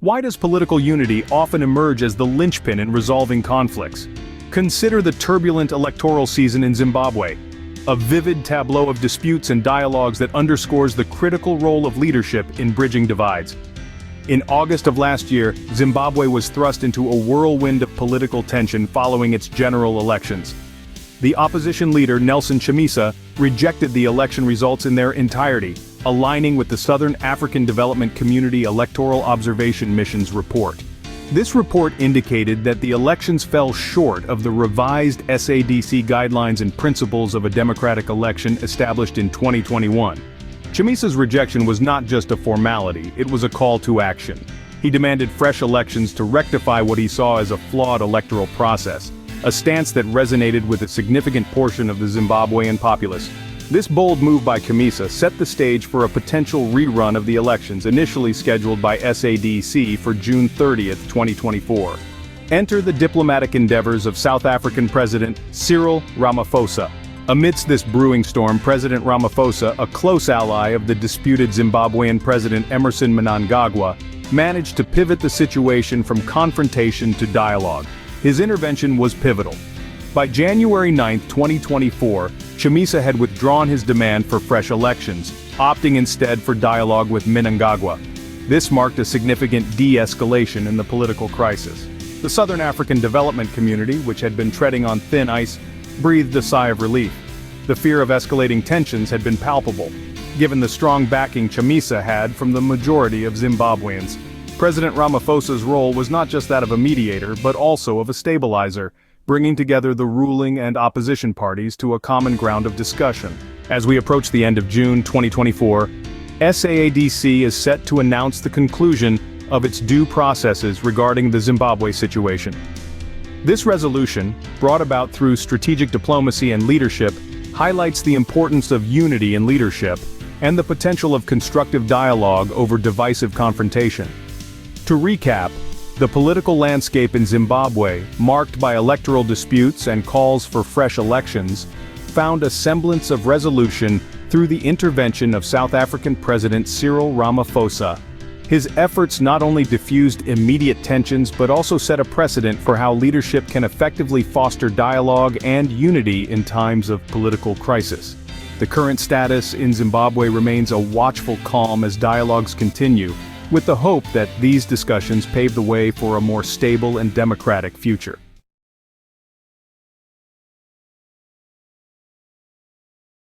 Why does political unity often emerge as the linchpin in resolving conflicts? Consider the turbulent electoral season in Zimbabwe, a vivid tableau of disputes and dialogues that underscores the critical role of leadership in bridging divides. In August of last year, Zimbabwe was thrust into a whirlwind of political tension following its general elections. The opposition leader Nelson Chamisa rejected the election results in their entirety, aligning with the Southern African Development Community Electoral Observation Mission's report. This report indicated that the elections fell short of the revised SADC guidelines and principles of a democratic election established in 2021. Chamisa's rejection was not just a formality, it was a call to action. He demanded fresh elections to rectify what he saw as a flawed electoral process, a stance that resonated with a significant portion of the Zimbabwean populace. This bold move by Chamisa set the stage for a potential rerun of the elections initially scheduled by SADC for June 30, 2024. Enter the diplomatic endeavors of South African President Cyril Ramaphosa. Amidst this brewing storm, President Ramaphosa, a close ally of the disputed Zimbabwean President Emmerson Mnangagwa, managed to pivot the situation from confrontation to dialogue. His intervention was pivotal. By January 9, 2024, Chamisa had withdrawn his demand for fresh elections, opting instead for dialogue with Mnangagwa. This marked a significant de-escalation in the political crisis. The Southern African Development Community, which had been treading on thin ice, breathed a sigh of relief. The fear of escalating tensions had been palpable, given the strong backing Chamisa had from the majority of Zimbabweans. President Ramaphosa's role was not just that of a mediator, but also of a stabilizer, bringing together the ruling and opposition parties to a common ground of discussion. As we approach the end of June 2024, SADC is set to announce the conclusion of its due processes regarding the Zimbabwe situation. This resolution, brought about through strategic diplomacy and leadership, highlights the importance of unity in leadership and the potential of constructive dialogue over divisive confrontation. To recap, the political landscape in Zimbabwe, marked by electoral disputes and calls for fresh elections, found a semblance of resolution through the intervention of South African President Cyril Ramaphosa. His efforts not only diffused immediate tensions but also set a precedent for how leadership can effectively foster dialogue and unity in times of political crisis. The current status in Zimbabwe remains a watchful calm as dialogues continue, with the hope that these discussions pave the way for a more stable and democratic future.